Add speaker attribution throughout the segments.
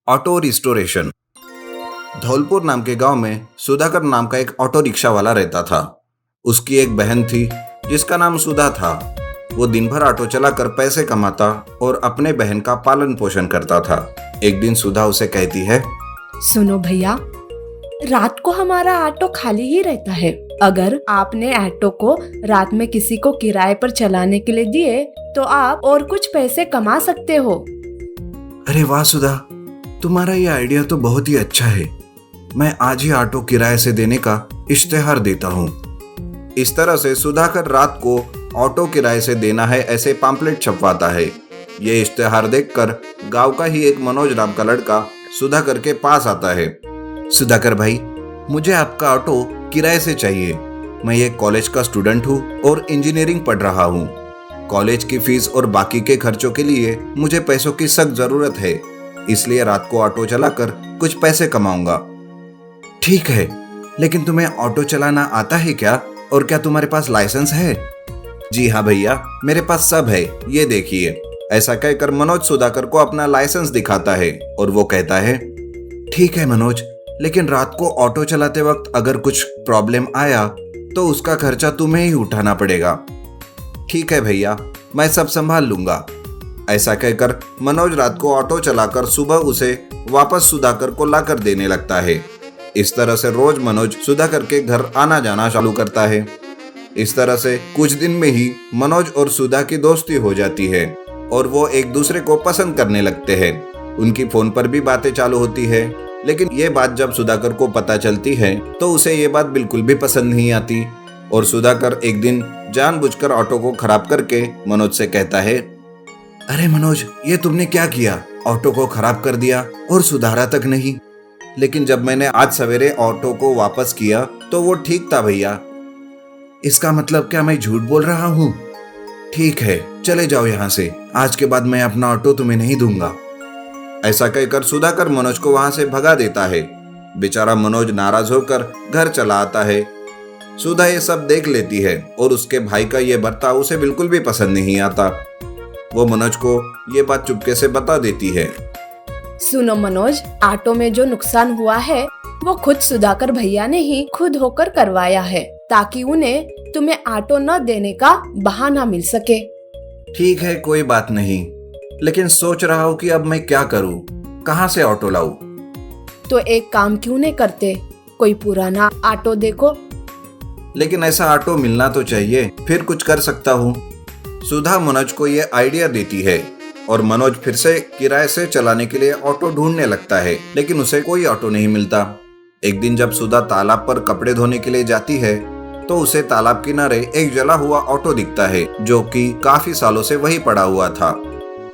Speaker 1: Auto restoration. Dholpur नाम के गांव में सुधाकर नाम का एक ऑटो रिक्शा वाला रहता था। उसकी एक बहन थी जिसका नाम सुधा था। वो दिन भर ऑटो चलाकर पैसे कमाता और अपने बहन का पालन पोषण करता था। एक दिन सुधा उसे कहती है,
Speaker 2: सुनो भैया, रात को हमारा ऑटो खाली ही रहता है। अगर आपने ऑटो को रात में किसी को किराए पर चलाने के लिए दिए तो आप और कुछ पैसे कमा सकते हो।
Speaker 1: अरे वाह सुधा, तुम्हारा ये आइडिया तो बहुत ही अच्छा है। मैं आज ही ऑटो किराए से देने का इश्तेहार देता हूँ। इस तरह से सुधाकर रात को ऑटो किराए से देना है ऐसे पैम्पलेट छपवाता है। ये इश्तेहार देखकर गांव का ही एक मनोज नाम का लड़का सुधाकर के पास आता है। सुधाकर भाई, मुझे आपका ऑटो किराए से चाहिए। मैं एक कॉलेज का स्टूडेंट हूँ और इंजीनियरिंग पढ़ रहा हूँ। कॉलेज की फीस और बाकी के खर्चों के लिए मुझे पैसों की सख्त जरूरत है, इसलिए रात को ऑटो चलाकर कुछ पैसे कमाऊंगा। ठीक है, लेकिन तुम्हें ऑटो चलाना आता है क्या, और क्या तुम्हारे पास लाइसेंस है? जी हाँ भैया, मेरे पास सब है, ये देखिए। ऐसा कहकर मनोज सुधाकर को अपना लाइसेंस दिखाता है और वो कहता है, ठीक है मनोज, लेकिन रात को ऑटो चलाते वक्त अगर कुछ प्रॉब्लम आया तो उसका खर्चा तुम्हें ही उठाना पड़ेगा। ठीक है भैया, मैं सब संभाल लूंगा। ऐसा कहकर मनोज रात को ऑटो चलाकर सुबह उसे वापस सुधाकर को लाकर देने लगता है। इस तरह से रोज मनोज सुधाकर के घर आना जाना चालू करता है। इस तरह से कुछ दिन में ही मनोज और सुधा की दोस्ती हो जाती है और वो एक दूसरे को पसंद करने लगते हैं। उनकी फोन पर भी बातें चालू होती है, लेकिन ये बात जब सुधाकर को पता चलती है तो उसे ये बात बिल्कुल भी पसंद नहीं आती और सुधाकर एक दिन जानबूझकर ऑटो को खराब करके मनोज से कहता है, अरे मनोज, ये तुमने क्या किया? ऑटो को खराब कर दिया और सुधारा तक नहीं। लेकिन जब मैंने आज सवेरे ऑटो को वापस किया तो वो ठीक था भैया। इसका मतलब क्या मैं झूठ बोल रहा हूँ? ठीक है, चले जाओ यहाँ से। आज के बाद मैं अपना ऑटो तुम्हें नहीं दूंगा। ऐसा कहकर सुधाकर मनोज को वहां से भगा देता है। बेचारा मनोज नाराज होकर घर चला आता है। सुधा ये सब देख लेती है और उसके भाई का ये बर्ताव उसे बिल्कुल भी पसंद नहीं आता। वो मनोज को ये बात चुपके से बता देती है।
Speaker 2: सुनो मनोज, ऑटो में जो नुकसान हुआ है वो खुद सुधाकर भैया ने ही खुद होकर करवाया है, ताकि उन्हें तुम्हें ऑटो न देने का बहाना मिल सके।
Speaker 1: ठीक है, कोई बात नहीं, लेकिन सोच रहा हूँ कि अब मैं क्या करूँ, कहाँ से ऑटो लाऊं?
Speaker 2: तो एक काम क्यों नहीं करते, कोई पुराना ऑटो देखो।
Speaker 1: लेकिन ऐसा ऑटो मिलना तो चाहिए, फिर कुछ कर सकता हूँ। सुधा मनोज को ये आइडिया देती है और मनोज फिर से किराए से चलाने के लिए ऑटो ढूंढने लगता है, लेकिन उसे कोई ऑटो नहीं मिलता। एक दिन जब सुधा तालाब पर कपड़े धोने के लिए जाती है तो उसे तालाब किनारे एक जला हुआ ऑटो दिखता है, जो कि काफी सालों से वही पड़ा हुआ था।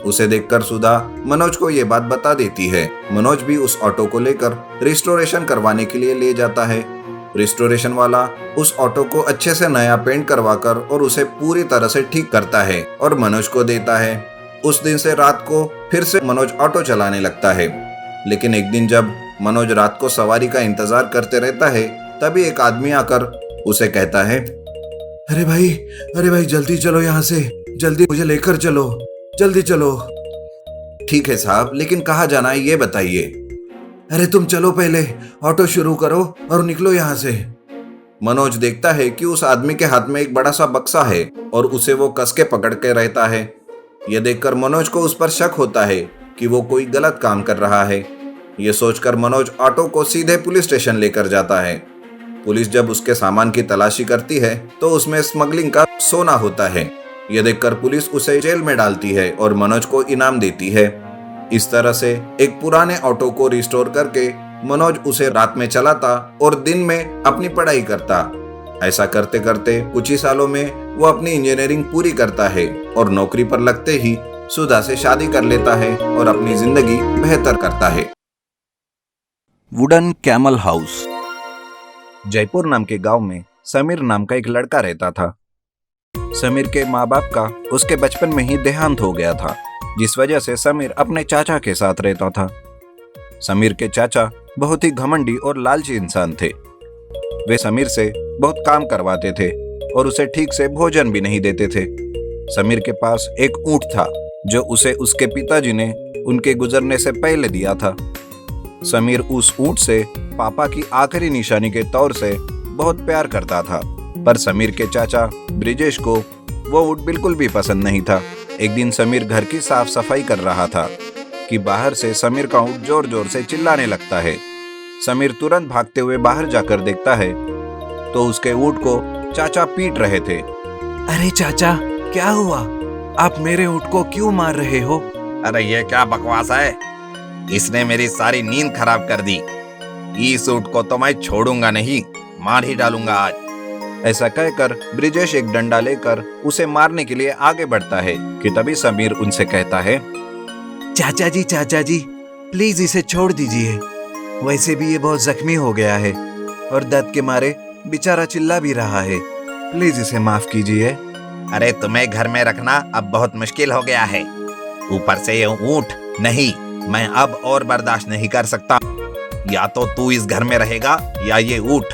Speaker 1: उसे देखकर सुधा मनोज को ये बात बता देती है। मनोज भी उस ऑटो को लेकर रिस्टोरेशन करवाने के लिए ले जाता है। रिस्टोरेशन वाला उस ऑटो को अच्छे से नया पेंट करवाकर और उसे पूरी तरह से ठीक करता है और मनोज को देता है। उस दिन से रात को फिर से मनोज ऑटो चलाने लगता है। लेकिन एक दिन जब मनोज रात को सवारी का इंतजार करते रहता है, तभी एक आदमी आकर उसे कहता है, अरे भाई जल्दी चलो यहाँ से, जल्दी मुझे लेकर चलो, जल्दी चलो। ठीक है साहब, लेकिन कहाँ जाना है ये बताइए। अरे तुम चलो, पहले ऑटो शुरू करो और निकलो यहाँ से। मनोज देखता है कि उस आदमी के हाथ में एक बड़ा सा बक्सा है और उसे वो कस के पकड़ के रहता है। यह देखकर मनोज को उस पर शक होता है कि वो कोई गलत काम कर रहा है। ये सोचकर मनोज ऑटो को सीधे पुलिस स्टेशन लेकर जाता है। पुलिस जब उसके सामान की तलाशी करती है तो उसमें स्मगलिंग का सोना होता है। यह देखकर पुलिस उसे जेल में डालती है और मनोज को इनाम देती है। इस तरह से एक पुराने ऑटो को रिस्टोर करके मनोज उसे रात में चलाता और दिन में अपनी पढ़ाई करता। ऐसा करते करते कुछ ही सालों में वो अपनी इंजीनियरिंग पूरी करता है और नौकरी पर लगते ही सुधा से शादी कर लेता है और अपनी जिंदगी बेहतर करता है। Wooden camel house. जयपुर नाम के गांव में समीर नाम का एक लड़का रहता था। समीर के माँ बाप का उसके बचपन में ही देहांत हो गया था, जिस वजह से समीर अपने चाचा के साथ रहता था। समीर के चाचा बहुत ही घमंडी और लालची इंसान थे। वे समीर से बहुत काम करवाते थे और उसे ठीक से भोजन भी नहीं देते थे। समीर के पास एक ऊंट था जो उसे उसके पिताजी ने उनके गुजरने से पहले दिया था। समीर उस ऊंट से पापा की आखिरी निशानी के तौर से बहुत प्यार करता था, पर समीर के चाचा ब्रिजेश को वो ऊंट बिल्कुल भी पसंद नहीं था। एक दिन समीर घर की साफ सफाई कर रहा था कि बाहर से समीर का ऊंट जोर जोर से चिल्लाने लगता है। समीर तुरंत भागते हुए बाहर जाकर देखता है तो उसके ऊंट को चाचा पीट रहे थे।
Speaker 3: अरे चाचा, क्या हुआ? आप मेरे ऊंट को क्यों मार रहे हो?
Speaker 4: अरे ये क्या बकवास है, इसने मेरी सारी नींद खराब कर दी। इस ऊंट को तो मैं छोड़ूंगा नहीं, मार ही डालूंगा आज।
Speaker 1: ऐसा कहकर ब्रिजेश एक डंडा लेकर उसे मारने के लिए आगे बढ़ता है कि तभी समीर उनसे कहता है,
Speaker 3: चाचा जी, प्लीज इसे छोड़ दीजिए। वैसे भी ये बहुत जख्मी हो गया है और दर्द के मारे बेचारा चिल्ला भी रहा है। प्लीज इसे माफ कीजिए।
Speaker 4: अरे तुम्हें घर में रखना अब बहुत मुश्किल हो गया है, ऊपर से ये ऊंट। नहीं, मैं अब और बर्दाश्त नहीं कर सकता। या तो तू इस घर में रहेगा या ये ऊंट।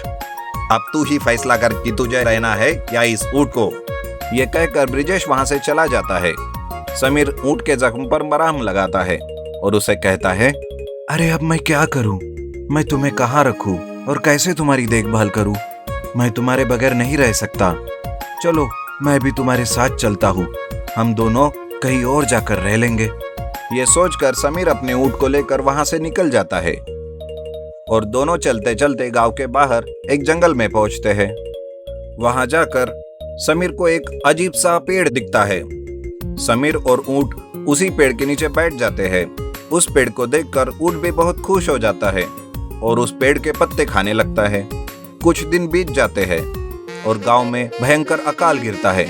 Speaker 4: अब तू ही फैसला कर कि तुझे रहना है या इस ऊंट को।
Speaker 1: ये कहकर ब्रिजेश वहां से चला जाता है। समीर ऊंट के जख्म पर मरहम लगाता है और उसे कहता है,
Speaker 3: अरे अब मैं क्या करूं? मैं तुम्हें कहाँ रखूं और कैसे तुम्हारी देखभाल करूं? मैं तुम्हारे बगैर नहीं रह सकता। चलो मैं भी तुम्हारे साथ चलता हूँ, हम दोनों कहीं और जाकर रह लेंगे।
Speaker 1: ये सोचकर समीर अपने ऊंट को लेकर वहां से निकल जाता है और दोनों चलते चलते गांव के बाहर एक जंगल में पहुंचते हैं। वहां जाकर समीर को एक अजीब सा पेड़ दिखता है। समीर और ऊंट उसी पेड़ के नीचे बैठ जाते हैं। उस पेड़ को देखकर ऊंट भी बहुत खुश हो जाता है और उस पेड़ के पत्ते खाने लगता है। कुछ दिन बीत जाते हैं और गांव में भयंकर अकाल गिरता है।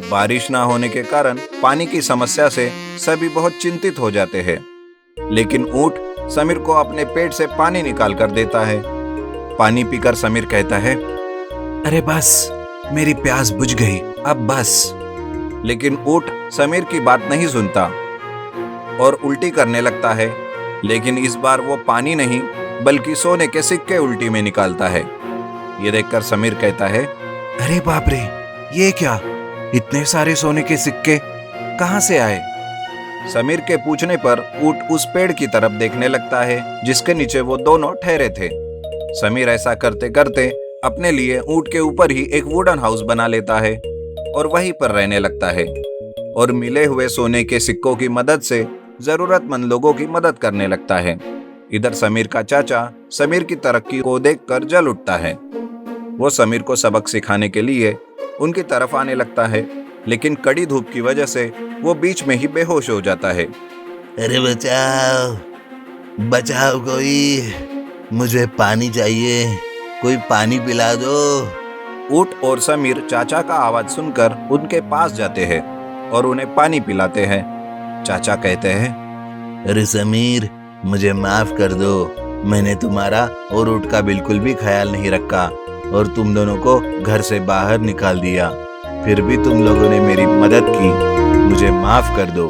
Speaker 1: बारिश ना होने के कारण पानी की समस्या से सभी बहुत चिंतित हो जाते हैं, लेकिन ऊंट समीर को अपने पेट से पानी निकाल कर देता है। पानी पीकर समीर कहता है,
Speaker 3: अरे बस, मेरी प्यास बुझ गई, अब बस।
Speaker 1: लेकिन ऊंट समीर की बात नहीं सुनता और उल्टी करने लगता है, लेकिन इस बार वो पानी नहीं बल्कि सोने के सिक्के उल्टी में निकालता है। ये देखकर समीर कहता है,
Speaker 3: अरे बाप रे, ये क्या? इतने सारे सोने के सिक्के कहाँ से आए?
Speaker 1: समीर के पूछने पर ऊंट उस पेड़ की तरफ देखने लगता है जिसके नीचे वो दोनों ठहरे थे। समीर ऐसा करते करते अपने लिए ऊंट के ऊपर ही एक वुडन हाउस बना लेता है और वहीं पर रहने लगता है और मिले हुए सोने के सिक्कों की मदद से जरूरतमंद लोगों की मदद करने लगता है। इधर समीर का चाचा समीर की तरक्की को देखकर जल उठता है। वो समीर को सबक सिखाने के लिए उनकी तरफ आने लगता है, लेकिन कड़ी धूप की वजह से वो बीच में ही बेहोश हो जाता है।
Speaker 5: अरे बचाओ, बचाओ कोई, मुझे पानी चाहिए, कोई पानी पिला दो।
Speaker 1: ऊंट और समीर चाचा का आवाज सुनकर उनके पास जाते हैं और उन्हें पानी पिलाते हैं। चाचा कहते हैं,
Speaker 5: अरे समीर, मुझे माफ कर दो, मैंने तुम्हारा और ऊंट का बिल्कुल भी ख्याल नहीं रखा और तुम दोनों को घर से बाहर निकाल दिया। फिर भी तुम लोगों ने मेरी मदद की, मुझे माफ कर दो।